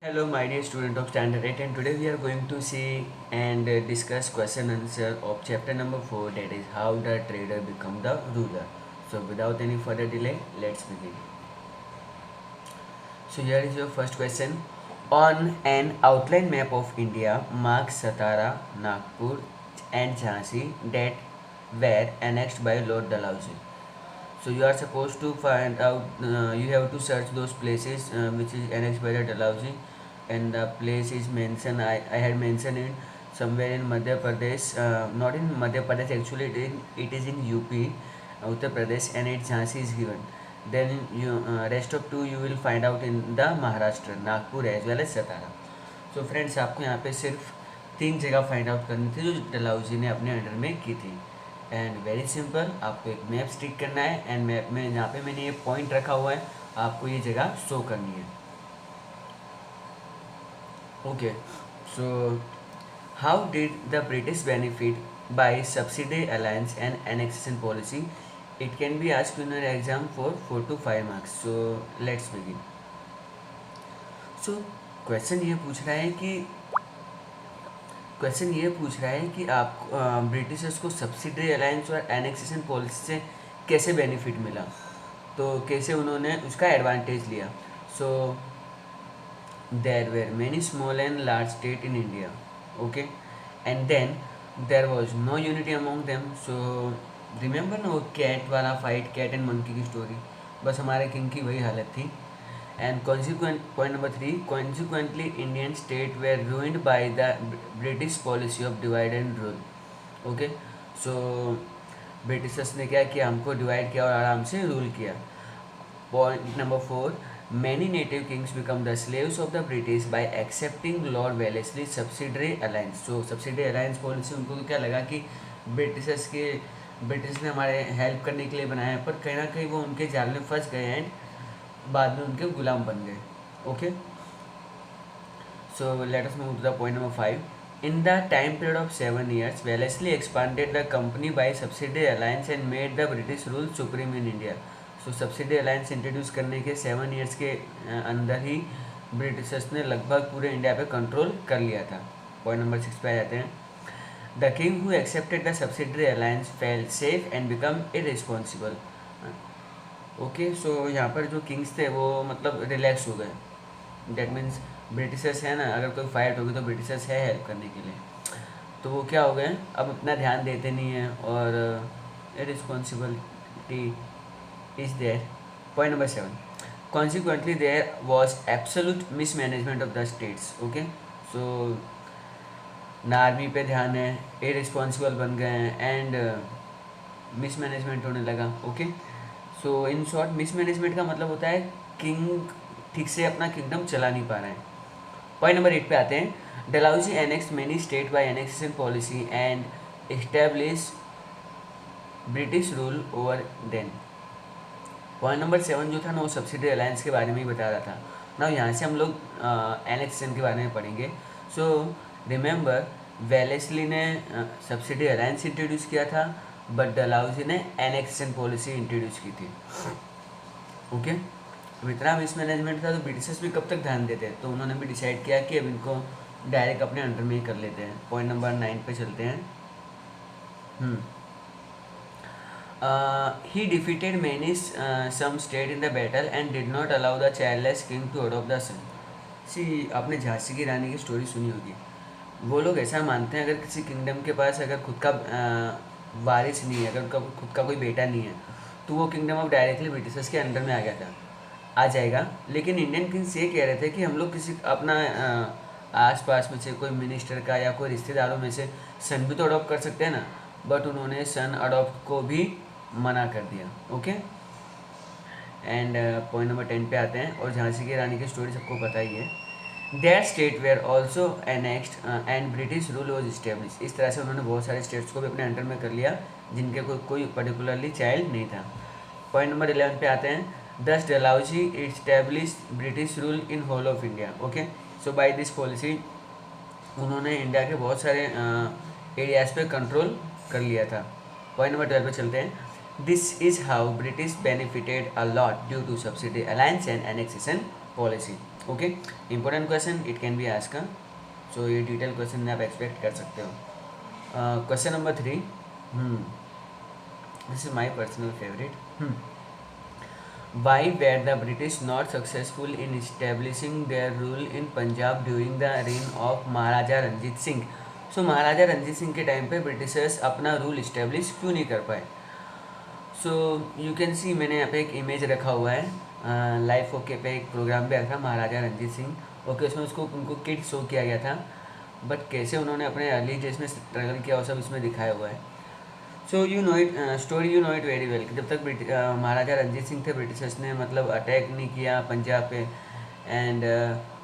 Hello, my dear student of Standard 8, and today we are going to see and discuss question answer of chapter number 4, that is how the trader become the ruler. So, without any further delay, let's begin. So, here is your first question. On an outline map of India, mark Satara, Nagpur, and Jhansi that were annexed by Lord Dalhousie. So you are supposed to find out. You have to search those places which is annexed by the Dalhousie, and the place is mentioned. I had mentioned it somewhere in Madhya Pradesh. Not in Madhya Pradesh actually. It is in UP, Uttar Pradesh, and its Jhansi is given. Then you rest of two you will find out in the Maharashtra, Nagpur as well as Satara. So friends आपको यहाँ पे सिर्फ तीन जगह find out करनी थी जो डलहौजी ने अपने अंडर में की थी। एंड वेरी सिंपल, आपको एक मैप स्टिक करना है एंड मैप में यहाँ पे मैंने ये पॉइंट रखा हुआ है, आपको ये जगह शो करनी है। Okay, so how did the British benefit by subsidiary alliance and annexation policy? It can be asked in exam for 4 to 5 marks. So let's begin. So question ये पूछ रहा है कि आप ब्रिटिशर्स को सब्सिडी अलायंस और एनेक्सेशन पॉलिसी से कैसे बेनिफिट मिला, तो कैसे उन्होंने उसका एडवांटेज लिया। So there were many small and large state in India, okay, and then there was no unity among them. So remember ना वो कैट वाला फाइट, कैट एंड मंकी की स्टोरी, बस हमारे किंग की वही हालत थी। And point number 3, consequently Indian state were ruined by the British policy of divide and rule. Okay, so Britishers ने क्या किया, हमको डिवाइड किया और आराम से रूल किया। Point number 4, many native Kings become the slaves of the British bye accepting Lord Wellesley subsidiary alliance. So subsidiary alliance policy उनको क्या लगा कि ब्रिटिश ने हमारे हेल्प करने के लिए बनाया है, पर कहीं ना कहीं वो उनके जाल में फंस गए एंड बाद में उनके गुलाम बन गए। Okay, so let us move to the point number 5। In the time period of 7 years, Wellesley expanded the company by subsidiary alliance and made the British rule supreme in India. So subsidiary alliance introduce करने के 7 years के अंदर ही Britishers ने लगभग पूरे India पे control कर लिया था। पॉइंट नंबर 6 पे आ जाते हैं। The king who accepted the subsidy alliance felt safe and become irresponsible. Okay, so यहाँ पर जो किंग्स थे वो मतलब रिलैक्स हो गए। डेट मीन्स ब्रिटिशर्स है ना, अगर कोई फाइट होगी तो ब्रिटिशर्स है हेल्प करने के लिए, तो वो क्या हो गए, अब इतना ध्यान देते नहीं हैं और irresponsibility is there. Point number 7, consequently there was absolute mismanagement of the states. Okay, so ना आर्मी पे ध्यान है, इररिस्पॉन्सिबल बन गए हैं एंड मिसमैनेजमेंट होने लगा। Okay, so in short mismanagement का मतलब होता है किंग ठीक से अपना किंगडम चला नहीं पा रहे हैं। पॉइंट नंबर 8 पे आते हैं। Dalhousie annex many state by annexation policy and establish British rule over then. Point number 7 जो था ना वो सब्सिडी अलायंस के बारे में ही बता रहा था ना। यहाँ से हम लोग एनेक्सेशन के बारे में पढ़ेंगे। सो रिमेंबर, वेलेस्ली ने सब्सिडी अलायंस इंट्रोड्यूस किया था, बट डलहौजी ने एनेक्सेशन पॉलिसी इंट्रोड्यूस की थी। ओके, अब इतना मिसमैनेजमेंट था तो ब्रिटिशर्स भी कब तक ध्यान देते हैं, तो उन्होंने भी डिसाइड किया कि अब इनको डायरेक्ट अपने अंडर में ही कर लेते हैं। पॉइंट नंबर 9 पे चलते हैं। He defeated many some state in the battle and did not allow the childless king to adopt the son. See आपने झांसी की रानी की स्टोरी सुनी होगी। वो लोग ऐसा मानते हैं अगर किसी किंगडम के पास अगर खुद का वारिस नहीं है, अगर उनका खुद का कोई बेटा नहीं है, तो वो किंगडम अब डायरेक्टली ब्रिटिशर्स के अंडर में आ जाएगा। लेकिन इंडियन किंग्स ये कह रहे थे कि हम लोग किसी अपना आस पास में से कोई मिनिस्टर का या कोई रिश्तेदारों में से सन भी तो अडॉप्ट कर सकते हैं ना, बट उन्होंने सन अडॉप्ट को भी मना कर दिया। ओके, एंड पॉइंट नंबर 10 पे आते हैं। और झांसी की रानी की स्टोरी सबको पता ही है। That state were also annexed and British rule was establish. इस तरह से उन्होंने बहुत सारे स्टेट्स को भी अपने अंडर में कर लिया जिनके कोई पर्टिकुलरली चाइल्ड नहीं था। पॉइंट नंबर 11 पे आते हैं। दस Dalhousie establish British rule in whole of India. Okay, so by this policy उन्होंने इंडिया के बहुत सारे एरियाज पे कंट्रोल कर लिया था। पॉइंट नंबर 12 पे चलते हैं। This is how British benefited a lot due to subsidy alliance and annexation policy. Okay, important question, it can be ask, so ये डिटेल क्वेश्चन आप एक्सपेक्ट कर सकते हो. Question number 3. This is my personal favourite. Why were the British not successful in establishing their rule in Punjab during the reign of Maharaja Ranjit Singh? सो महाराजा रंजीत सिंह के time पे Britishers अपना rule establish क्यों नहीं कर पाए? सो यू कैन सी, मैंने यहाँ पे एक इमेज रखा हुआ है. लाइफ ओके पे एक प्रोग्राम भी आया था महाराजा रंजीत सिंह. ओके, उसमें उसको उनको किड शो किया गया था, बट कैसे उन्होंने अपने अर्ली डेज में स्ट्रगल किया वो सब इसमें दिखाया हुआ है. So you know it story, you know it very well. जब तक महाराजा रंजीत सिंह थे, ब्रिटिशर्स ने मतलब अटैक नहीं किया पंजाब पे. एंड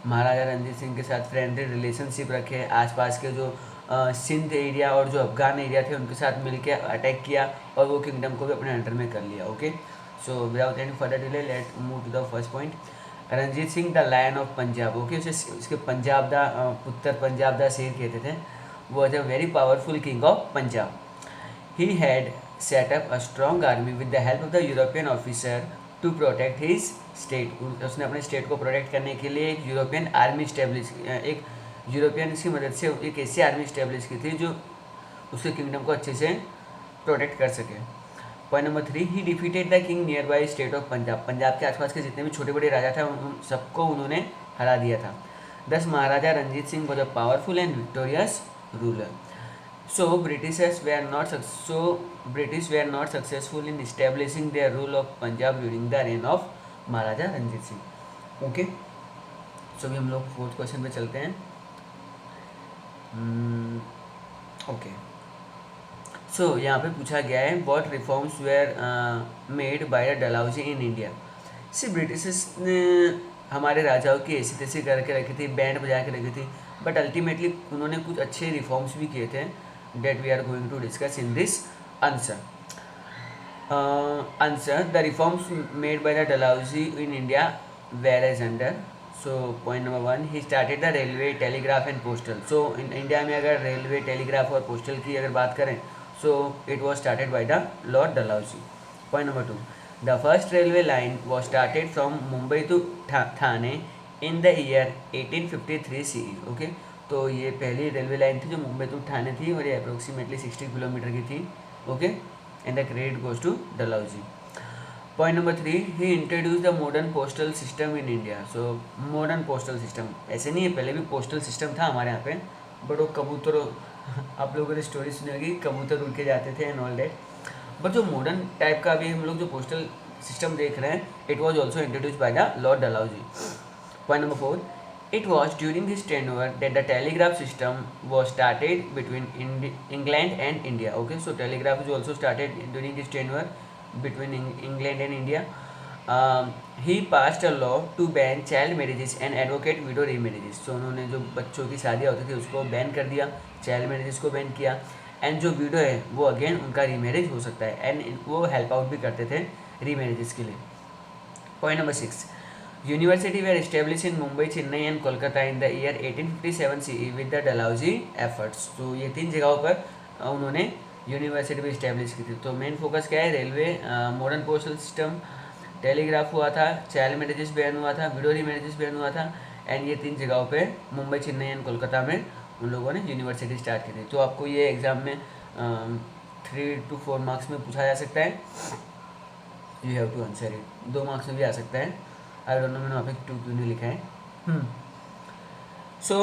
महाराजा रंजीत सिंह के साथ फ्रेंडली रिलेशनशिप रखे. आसपास के जो सिंध एरिया और जो अफगान एरिया थे उनके साथ मिलकर अटैक किया और वो किंगडम को भी अपने अंडर में कर लिया. Okay, so without any further delay let move to the first point. Ranjit Singh the lion of Punjab. Okay, उसके पंजाब दा उत्तर पंजाब दा शेर कहते थे. वो was a very powerful king of Punjab. He had set up a strong army with the help of the European officer to protect his state. उसने अपने state को प्रोटेक्ट करने के लिए एक यूरोपियन आर्मी स्टेब्लिश, एक यूरोपियन की मदद से एक ऐसी आर्मी स्टेब्लिश की थी जो उसके किंगडम को अच्छे से प्रोटेक्ट कर सके. Point number 3, he defeated the king near by state of Punjab. Punjab के आसपास के जितने भी छोटे बड़े राजा थे उन सबको उन्होंने हरा दिया था. दस Maharaja Ranjit Singh was a powerful and victorious ruler. So British were not successful in establishing their rule of Punjab during the reign of Maharaja Ranjit Singh. Okay, so अभी हम लोग फोर्थ क्वेश्चन पे चलते हैं. ओके, सो यहाँ पे पूछा गया है what reforms were made by Dalhousie in India. See Britishers ने हमारे राजाओं की ऐसी तैसी करके रखी थी, बैंड बजा के रखी थी, बट अल्टीमेटली उन्होंने कुछ अच्छे रिफॉर्म्स भी किए थे. That we are going to discuss in this answer. Answer: the reforms made by the Dalhousie in India were as under. So point number 1, he started the railway, telegraph and postal. So in India में अगर railway, telegraph और postal की अगर बात करें, so it was started by the Lord Dalhousie. Point number 2, the first railway line was started from Mumbai to Thane in the year 1853 CE. Okay, तो ये पहली रेलवे लाइन थी जो मुंबई टू ठाणे थी और ये अप्रोक्सीमेटली 60 किलोमीटर की थी. Okay, and the credit goes to Dalhousie. Point number 3, he introduce the modern postal system in India. So modern postal system ऐसे नहीं है, पहले भी पोस्टल सिस्टम था हमारे यहाँ पे, बट वो कबूतर आप लोगों ने स्टोरी सुनी होगी, कबूतर उड़ के जाते थे एंड ऑल डेट. बट जो मॉडर्न टाइप का अभी हम लोग जो पोस्टल सिस्टम देख रहे हैं, it was also introduce by the Lord Dalhousie. Point number 4, it was during his tenure that the telegraph system was started between England and India. Okay, so telegraph is also started during his tenure between England and India. He passed a law to ban child marriages and advocate widow remarriages. So उन्होंने जो बच्चों की शादियाँ होती थी उसको ban कर दिया, चाइल्ड मैरिजेस को बैन किया, एंड जो विडो है वो अगेन उनका रीमैरिज हो सकता है, एंड वो हेल्प आउट भी करते थे रीमैरिजेस के लिए. Point number 6, University were established in Mumbai, Chennai and Kolkata in the year 1857 CE with the Dalhousie efforts. तो ये 3 जगहों पर उन्होंने यूनिवर्सिटी भी इस्टेब्लिश की थी. तो मेन फोकस क्या है? Railway, modern postal system, telegraph हुआ था, चाइल्ड मैरिजेस बैन हुआ था, विडो रीमैरिजेस बैन हुआ था, एंड ये 3 जगहों पे मुंबई, चेन्नई एंड कोलकाता में उन लोगों ने यूनिवर्सिटी स्टार्ट की थी. तो आपको ये एग्ज़ाम में 3 to 4 मार्क्स में पूछा जा सकता है. You have to answer it. 2 marks में भी आ सकता है. आई डोंट नो मैंने वहाँ पे 2 क्यों नहीं लिखा है. So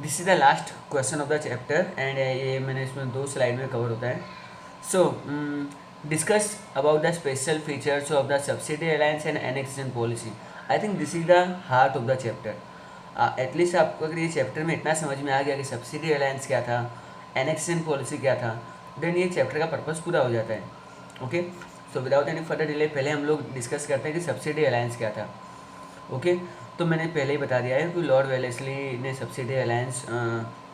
this is the last question of the chapter, and ये मैंने इसमें 2 स्लाइड में कवर होता है. सो discuss about the special features of the subsidy alliance and annexation policy. I think this is the heart of the chapter. At least आपको अगर ये chapter में इतना समझ में आ गया कि सब्सिडी अलायंस क्या था, एनेक्सेशन पॉलिसी क्या था, देन ये चैप्टर का पर्पज़ पूरा हो जाता है. Okay, so without any further delay पहले हम लोग डिस्कस करते हैं कि सब्सिडी अलायंस क्या था. ओके, तो मैंने पहले ही बता दिया है कि लॉर्ड वेलेस्ली ने सब्सिडी अलायंस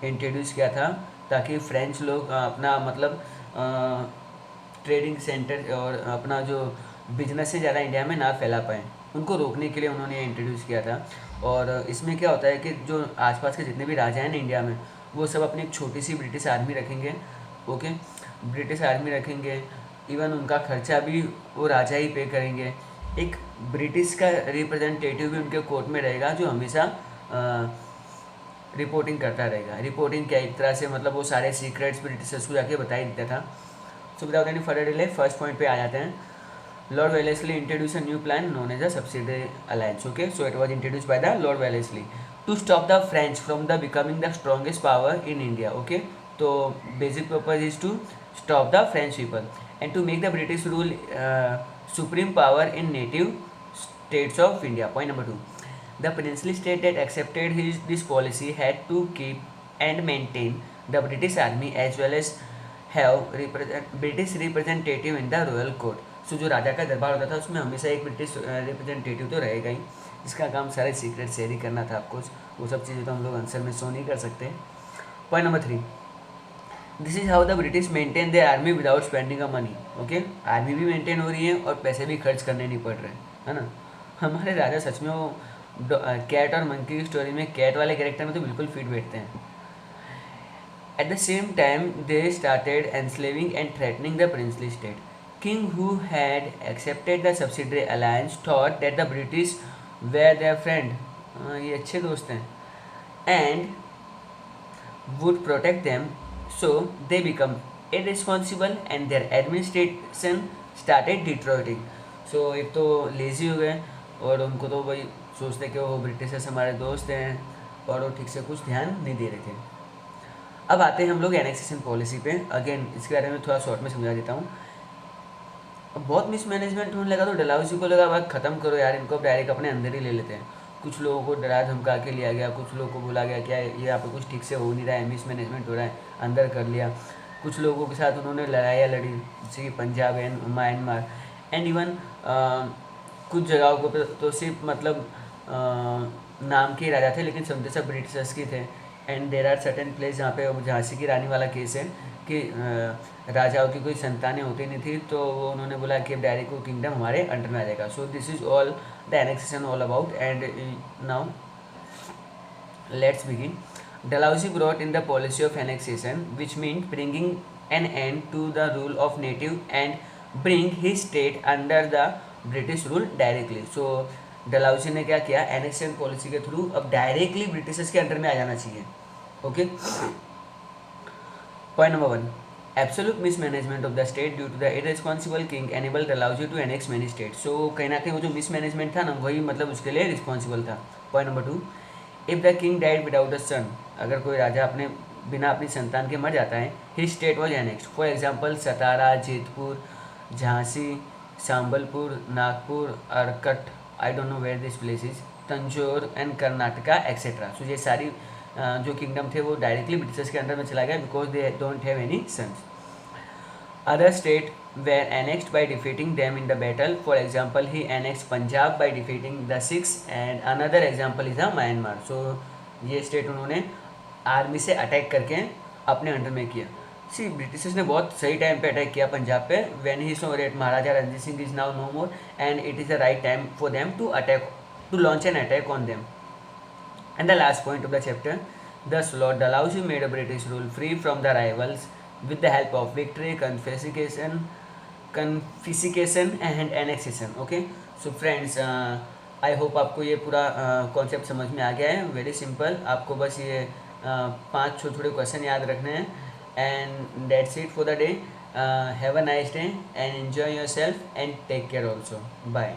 इंट्रोड्यूस किया था ताकि फ्रेंच लोग अपना मतलब ट्रेडिंग सेंटर और अपना जो बिजनेस है ज़्यादा इंडिया में ना फैला पाएँ, उनको रोकने के लिए उन्होंने इंट्रोड्यूस किया था. और इसमें क्या होता है कि जो आसपास के जितने भी राजा हैं ना इंडिया में, वो सब अपनी एक छोटी सी ब्रिटिश आर्मी रखेंगे. ओके, ब्रिटिश आर्मी रखेंगे, इवन उनका खर्चा भी वो राजा ही पे करेंगे, एक ब्रिटिश का रिप्रेजेंटेटिव भी उनके कोर्ट में रहेगा जो हमेशा रिपोर्टिंग करता रहेगा। रिपोर्टिंग क्या, एक तरह से मतलब वो सारे सीक्रेट्स ब्रिटिशर्स को जाके बता ही देता था। So without any further delay first point पे आ जाते हैं। Lord Wellesley introduce a new plan known as a subsidiary alliance. Okay, so it was introduce by the Lord Wellesley to stop the French from the becoming the strongest power in India. Okay, तो basic purpose is to stop the French people and to make the British rule supreme power in native states of India. Point number 2. The princely state that accepted this policy had to keep and maintain the British army as well as have British representative in the royal court. सो जो राजा का दरबार होता था उसमें हमेशा एक British representative तो रहेगा ही, इसका काम सारे सीक्रेट शेयर ही करना था आपको। वो सब चीज़ें तो हम लोग आंसर में शो नहीं कर सकते। Point number 3, this is how the British maintain their army without spending a money. Okay, army भी मेंटेन हो रही है और पैसे भी खर्च करने नहीं पड़ रहे, है ना। हमारे राजा सच में वो कैट और मंकी की स्टोरी में कैट वाले कैरेक्टर में तो बिल्कुल फिट बैठते हैं। At the same time they started enslaving and threatening the princely state. King who had accepted the subsidiary alliance thought that the British were their friend, ये अच्छे दोस्त हैं, and would protect them, so they become irresponsible and their administration started deteriorating. So एक तो lazy हो गए और उनको तो वही सोचते कि वो ब्रिटिशर्स हमारे दोस्त हैं और वो ठीक से कुछ ध्यान नहीं दे रहे थे। अब आते हैं हम लोग एनेक्सेशन पॉलिसी पे। अगेन इसके बारे में थोड़ा शॉर्ट में समझा देता हूँ। अब बहुत मिसमैनेजमेंट होने लगा तो डलहौजी को लगा भाई ख़त्म करो यार, इनको डायरेक्ट अपने अंदर ही ले लेते हैं। कुछ लोगों को डरा धमका के लिया गया, कुछ लोगों को बोला गया क्या ये यहाँ पे कुछ ठीक से हो नहीं रहा है, मिसमैनेजमेंट हो रहा है, अंदर कर लिया। कुछ लोगों के साथ उन्होंने लड़ाइयाँ लड़ी जैसे कि Punjab and Myanmar and even कुछ जगहों को तो सिर्फ मतलब नाम के ही राजा थे लेकिन समझे सब ब्रिटिशर्स के थे। And there are certain place जहाँ पे झांसी की रानी वाला केस है कि राजाओं की कोई संतानें होती नहीं थी तो वो उन्होंने बोला कि अब डायरेक्ट को किंगडम हमारे अंडर में आ जाएगा। So this is all the annexation all about and now let's begin. Dalhousie brought in the policy of annexation which meant bringing an end to the rule of native and bring his state under the British rule directly. So Dalhousie ने क्या किया, annexation policy के through अब directly Britishers के under में आ जाना चाहिए। Okay, point number 1, absolute mismanagement of the state due to the irresponsible king enable Dalhousie to annex many state. So कहीं ना कहीं वो जो मिसमैनेजमेंट था ना वही मतलब उसके लिए रिस्पॉन्सिबल था। Point number 2, if the king died without a son, अगर कोई राजा अपने बिना अपनी संतान के मर जाता है, his state was annexed. For example Satara, Jaitpur, Jhansi, Sambalpur, Nagpur, Arcot, I don't know where this place is, Tanjore and Karnataka etcetera. So ये सारी जो किंगडम थे वो डायरेक्टली ब्रिटिशर्स के अंडर में चला गया because they don't have any sons. Other state were annexed by defeating them in the battle. For example, he annexed Punjab by defeating the Sikhs and another example is Myanmar. So ये state उन्होंने army से attack करके अपने under में किया। सी Britishers ने बहुत सही टाइम पे अटैक किया पंजाब पे। When he saw that Maharaja Ranjit Singh is now no more and it is the right time for them to attack, to launch an attack on them. And the last point of the chapter, thus Lord Dalhousie made a British rule free from the rivals with the help of victory, confiscation and annexation. Okay, so friends, I hope आपको ये पूरा concept समझ में आ गया है। Very simple, आपको बस ये 5 छोटे छोटे क्वेश्चन याद रखने हैं and that's it for the day. Have a nice day and enjoy yourself and take care also. Bye.